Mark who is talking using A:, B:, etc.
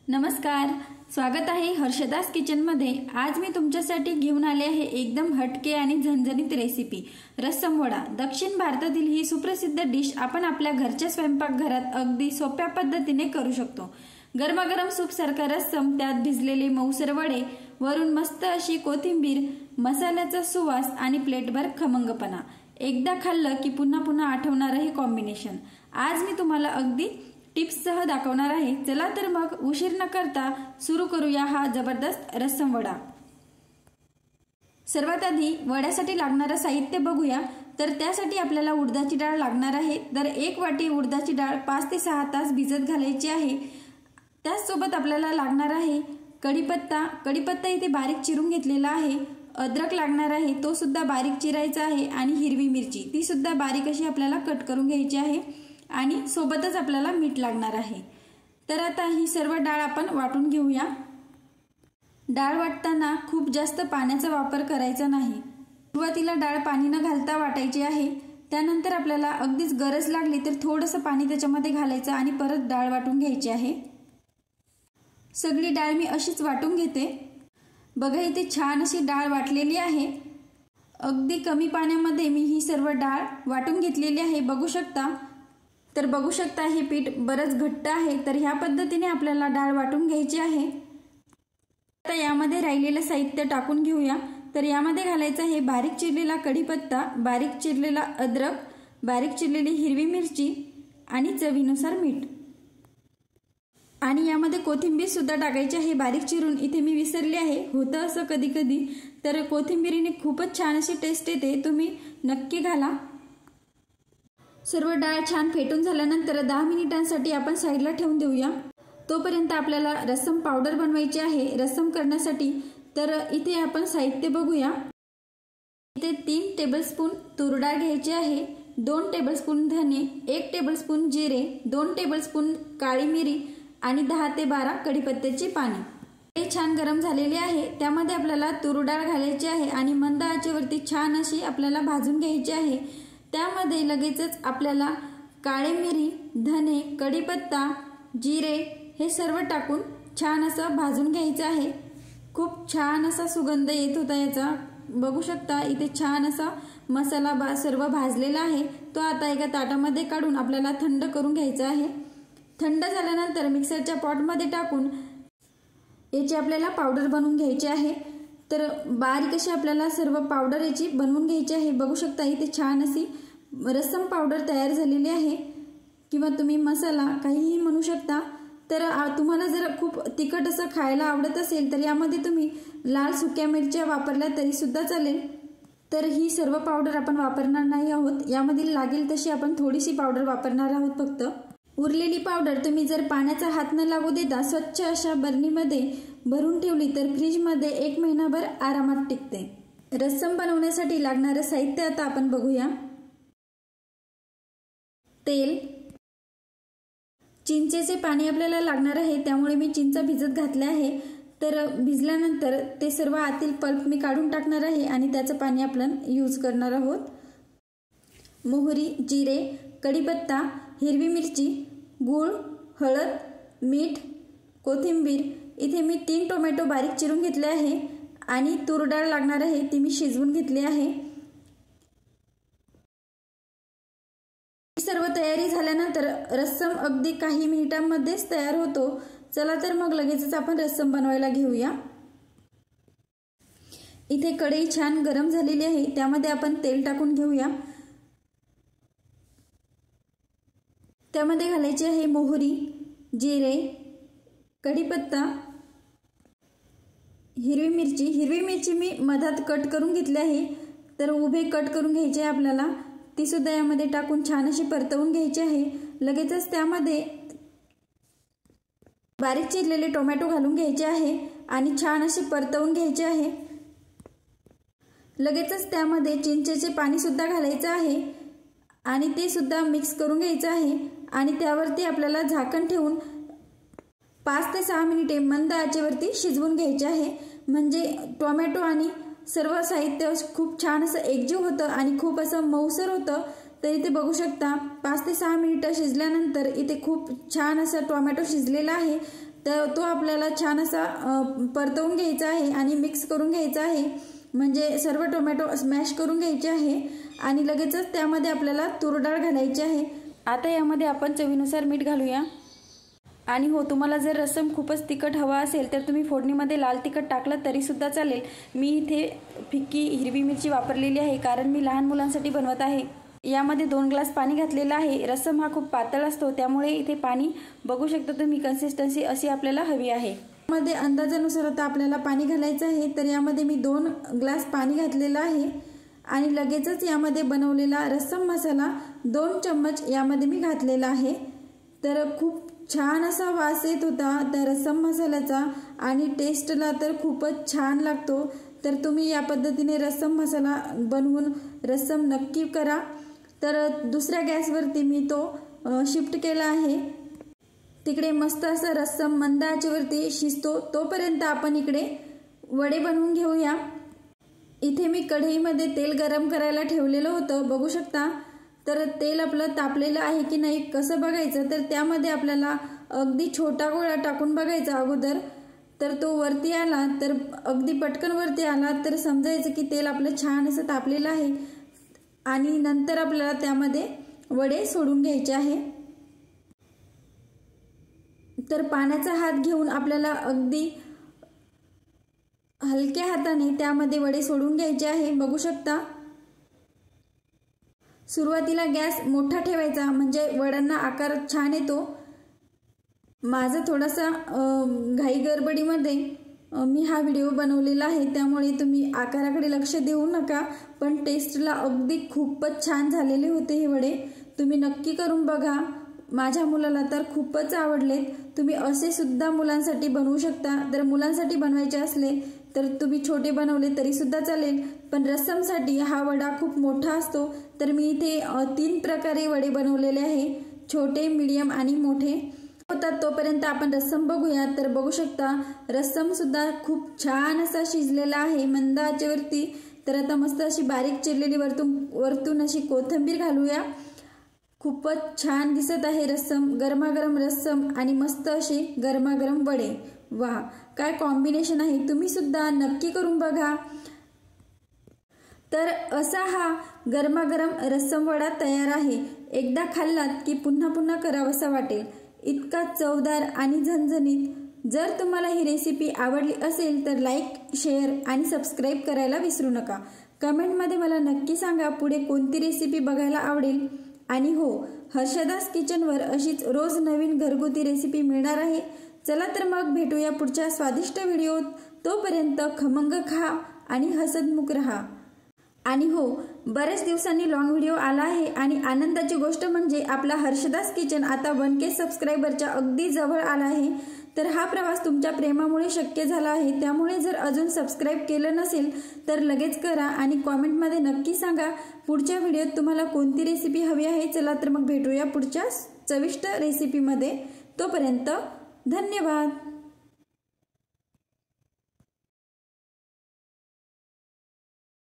A: नमस्कार, स्वागत आहे हर्षदास किचनमध्ये। आज मी तुमच्यासाठी घेऊन आले आहे एकदम हटके आणि झणझणीत रेसिपी रस्सम वडा। दक्षिण भारतातील ही सुप्रसिद्ध डिश आपण आपल्या घरच्या स्वयंपाकघरात अगदी सोप्या पद्धतीने करू शकतो। गरमागरम सूप सारखा रस्सम, त्यात भिजलेले मऊसर वडे, वरून मस्त अशी कोथिंबीर, मसाल्याचा सुवास आणि प्लेटभर खमंगपणा। एकदा खाल्लं की पुन्हा पुन्हा आठवणारं हे कॉम्बिनेशन आज मी तुम्हाला अगदी टिप्ससह दाखवणार आहे। चला तर मग उशीर न करता सुरू करूया हा जबरदस्त रस्सम वडा। सर्वात आधी वड्यासाठी लागणारे साहित्य बघूया। तर त्यासाठी आपल्याला उडदाची डाळ लागणार आहे। तर 1 वाटी उडदाची डाळ 5 ते 6 तास भिजत घालायची आहे। त्याचसोबत आपल्याला लागणार आहे कढीपत्ता। कढीपत्ता इथे बारीक चिरून घेतलेला आहे। अद्रक लागणार आहे, तो सुद्धा बारीक चिरायचा आहे। आणि हिरवी मिरची, ती सुद्धा बारीक अशी आपल्याला कट करून घ्यायची आहे। आणि सोबतच आपल्याला मीठ लागणार आहे। तर आता ही सर्व डाळ आपण वाटून घेऊया। डाळ वाटताना खूप जास्त पाण्याचा वापर करायचा नाही। सुरुवातीला डाळ पाणी न घालता वाटायची आहे। त्यानंतर आपल्याला अगदीच गरज लागली तर थोडंसं पाणी त्याच्यामध्ये घालायचं आणि परत डाळ वाटून घ्यायची आहे। सगळी डाळ मी अशीच वाटून घेते। बघा, इथे छान अशी डाळ वाटलेली आहे। अगदी कमी पाण्यामध्ये मी ही सर्व डाळ वाटून घेतलेली आहे। बघू शकता हे पीठ बरंच घट्ट आहे। तर ह्या पद्धतीने आपल्याला डाळ वाटून घ्यायची आहे। आता यामध्ये राहिलेलं साहित्य टाकून घेऊया। तर यामध्ये घालायचं आहे बारीक चिरलेला कढीपत्ता, बारीक चिरलेला अद्रक, बारीक चिरलेली हिरवी मिरची आणि चवीनुसार मीठ। आणि यामध्ये कोथिंबीर सुद्धा टाकायची आहे बारीक चिरून। इथे मी विसरले आहे, होतं असं कधी कधी, तर कोथिंबीरीने खूपच छान अशी टेस्ट येते, तुम्ही नक्की घाला। सर्व डाळ छान फेटून झाल्यानंतर 10 मिनिटांसाठी आपण साईडला ठेवून देऊया। तोपर्यंत आपल्याला रस्सम पावडर बनवायची आहे रस्सम करण्यासाठी। तर इथे आपण साहित्य बघूया। इथे 3 टेबलस्पून तूर डाळ घ्यायची आहे, 2 टेबलस्पून धने, 1 टेबलस्पून जिरे, 2 टेबलस्पून काळी मिरी आणि 10 ते 12 कढीपत्त्याची पाने। हे छान गरम झालेले आहे। त्यामध्ये आपल्याला तूर डाळ घालायची आहे आणि मंद आचेवरती छान अशी आपल्याला भाजून घ्यायची आहे। त्यामध्ये लगेचच आपल्याला काळी मिरी, धने, कढीपत्ता, जिरे हे सर्व टाकून छान असं भाजून घ्यायचं आहे। खूप छान असा सुगंध येत होता याचा। बघू शकता इथे छान असा मसाला सर्व भाजलेला आहे। तो आता एका ताटामध्ये काढून आपल्याला थंड करून घ्यायचा आहे। थंड झाल्यानंतर मिक्सरच्या पॉटमध्ये टाकून याची आपल्याला पावडर बनवून घ्यायची आहे। तर बारीक अशी आपल्याला सर्व पावडर याची बनवून घ्यायची आहे। बघू शकता इथे छान अशी रस्सम पावडर तयार झालेली आहे, किंवा तुम्ही मसाला काहीही म्हणू शकता। तर तुम्हाला जर खूप तिखट असं खायला आवडत असेल तर यामध्ये तुम्ही लाल सुक्या मिरच्या वापरल्या तरी सुद्धा चालेल। तर ही सर्व पावडर आपण वापरणार नाही आहोत, यामध्ये लागेल तशी आपण थोडीशी पावडर वापरणार आहोत फक्त। उरलेली पावडर तुम्ही जर पाण्याचा हात न लागू देता स्वच्छ अशा बरणीमध्ये भरून ठेवली तर फ्रीजमध्ये 1 महिनाभर आरामात टिकते। रस्सम बनवण्यासाठी लागणारे साहित्य आता आपण बघूया। तेल, चिंचेचे पाणी आपल्याला लागणार आहे, त्यामुळे मी चिंच भिजत घातले आहे। तर भिजल्यानंतर ते सर्व आतील पल्प मी काढून टाकणार आहे आणि त्याचं पाणी आपण यूज करणार आहोत। मोहरी, जिरे, कढीपत्ता, हिरवी मिरची, गूळ, हळद, मीठ, कोथिंबीर। इथे मी 3 टोमॅटो बारीक चिरून घेतले आहे आणि तूर डाळ लागणार आहे, ती मी शिजवून घेतली आहे। सर्व तयारी झाल्यानंतर रस्सम अगदी काही मिनिटांमध्येच तयार होतो। चला तर मग लगेचच आपण रस्सम बनवायला घेऊया। इथे कढई छान गरम झालेली आहे, त्यामध्ये आपण तेल टाकून घेऊया। त्यामध्ये घालायची आहे मोहरी, जिरे, कढीपत्ता, हिरवी मिरची। हिरवी मिरची मी मधात कट करून घेतली आहे, तर उभे कट करून घ्यायचे आपल्याला। ती सुद्धा यामध्ये टाकून छान अशी परतवून घ्यायची आहे। लगेचच त्यामध्ये बारीक चिरलेले टोमॅटो घालून घ्यायचे आहे आणि छान अशी परतवून घ्यायचे आहे। लगेचच त्यामध्ये चिंचेचे पाणी सुद्धा घालायचं आहे आणि ते सुद्धा मिक्स करून घ्यायचं आहे। आणि त्यावरती आपल्याला झाकण ठेवून 5 ते 6 मिनिटे मंद आचेवरती शिजवून घ्यायचे आहे। म्हणजे टोमॅटो आणि सर्व साहित्य खूप छान असं एकजीव होतं आणि खूप असं मऊसर होतं। तर इथे बघू शकता 5 ते 6 मिनिटं शिजल्यानंतर इथे खूप छान असं टोमॅटो शिजलेला आहे। तर तो आपल्याला छान असा परतवून घ्यायचा आहे आणि मिक्स करून घ्यायचा आहे, म्हणजे सर्व टोमॅटो स्मॅश करून घ्यायचे आहे आणि लगेचच त्यामध्ये आपल्याला तूर डाळ घालायची आहे। आता यामध्ये आपण चवीनुसार मीठ घालूया। आणि हो, तुम्हाला जर रस्सम खूपच तिखट हवा असेल तर तुम्ही फोडणीमध्ये लाल तिखट टाकलं तरी सुद्धा चालेल। मी इथे फिक्की हिरवी मिरची वापरलेली आहे, कारण मी लहान मुलांसाठी बनवत आहे। यामध्ये 2 ग्लास पाणी घातलेलं आहे। रस्सम हा खूप पातळ असतो, त्यामुळे इथे पाणी बघू शकता तुम्ही, कन्सिस्टन्सी अशी आपल्याला हवी आहे। यामध्ये अंदाजानुसार आता आपल्याला पाणी घालायचं आहे। तर यामध्ये मी 2 ग्लास पाणी घातलेलं आहे आणि लगेचच यामध्ये बनवलेला रस्सम मसाला 2 चम्मच यामध्ये मी घातलेला आहे। तर खूप छान असा वास येत होता त्या रस्सम मसाल्याचा आणि टेस्टला तर खूपच छान लागतो। तर तुम्ही या पद्धतीने रस्सम मसाला बनवून रस्सम नक्की करा। तर दुसऱ्या गॅसवरती मी तो शिफ्ट केला आहे। तिकडे मस्त असं रस्सम मंद आचेवरती शिजतो, तोपर्यंत आपण इकडे वडे बनवून घेऊया। इथे मी कढईमध्ये तेल गरम करायला ठेवलेलं होतं, बघू शकता। तर तेल आपलं तापलेलं आहे की नाही कसं बघायचं, तर त्यामध्ये आपल्याला अगदी छोटा गोळा टाकून बघायचा अगोदर। तर तो वरती आला, तर अगदी पटकन वरती आला तर समजायचं की तेल आपलं छान असं तापलेलं आहे आणि नंतर आपल्याला त्यामध्ये वडे सोडून घ्यायचे आहे। तर पाण्याचा हात घेऊन आपल्याला अगदी हलक्या हाताने त्यामध्ये वडे सोडून घ्यायचे आहे, बघू शकता। सुरुवातीला गॅस मोठा ठेवायचा, म्हणजे वड्यांना आकार छान येतो। माझा थोडासा घाई गडबडीमध्ये मी हा व्हिडिओ बनवलेला आहे, त्यामुळे तुम्ही आकाराकडे लक्ष देऊ नका, पण टेस्टला अगदी खूपच छान झालेले होते हे वडे। तुम्ही नक्की करून बघा, माझ्या मुलाला तर खूपच आवडलेत। तुम्ही असे सुद्धा मुलांसाठी बनवू शकता। जर मुलांसाठी बनवायचे असले तर तुम्ही छोटे बनवले तरी सुद्धा चालेल, पण रस्समसाठी हा वडा खूप मोठा असतो। तर मी इथे 3 प्रकारे वडे बनवलेले आहे, छोटे, मीडियम आणि मोठे होतात। तोपर्यंत आपण रस्सम बघूया। तर बघू शकता रस्सम सुद्धा खूप छान असा शिजलेला आहे मंद आचेवरती। तर आता मस्त अशी बारीक चिरलेली वरतून अशी कोथिंबीर घालूया। खूपच छान दिसत आहे रस्सम, गरमागरम रस्सम आणि मस्त असे गरमागरम वडे। वाह, काय कॉम्बिनेशन आहे, तुम्ही सुद्धा नक्की करून बघा। तर असा हा गरमागरम रस्सम वडा तयार आहे। एकदा खाल्लात की पुन्हा पुन्हा करावासा वाटेल, इतका चवदार आणि झणझणीत। जर तुम्हाला ही रेसिपी आवडली असेल तर लाईक, शेअर आणि सबस्क्राईब करायला विसरू नका। कमेंटमध्ये मला नक्की सांगा पुढे कोणती रेसिपी बघायला आवडेल। आणि हो, हर्षदास किचनवर अशीच रोज नवीन घरगुती रेसिपी मिळणार आहे। चला तर मग भेटूया पुढच्या स्वादिष्ट व्हिडिओत। तोपर्यंत खमंग खा आणि हसतमुख रहा। आणि हो, बरेच दिवसांनी लॉंग व्हिडिओ आला आहे आणि आनंदाची गोष्ट म्हणजे आपला हर्षदास किचन आता 1K सबस्क्रायबरच्या अगदी जवळ आला आहे। तर हा प्रवास तुमच्या प्रेमामुळे शक्य झाला आहे, त्यामुळे जर अजून सबस्क्राईब केलं नसेल तर लगेच करा आणि कॉमेंटमध्ये नक्की सांगा पुढच्या व्हिडिओत तुम्हाला कोणती रेसिपी हवी आहे। चला तर मग भेटूया पुढच्या चविष्ट रेसिपीमध्ये। तोपर्यंत धन्यवाद।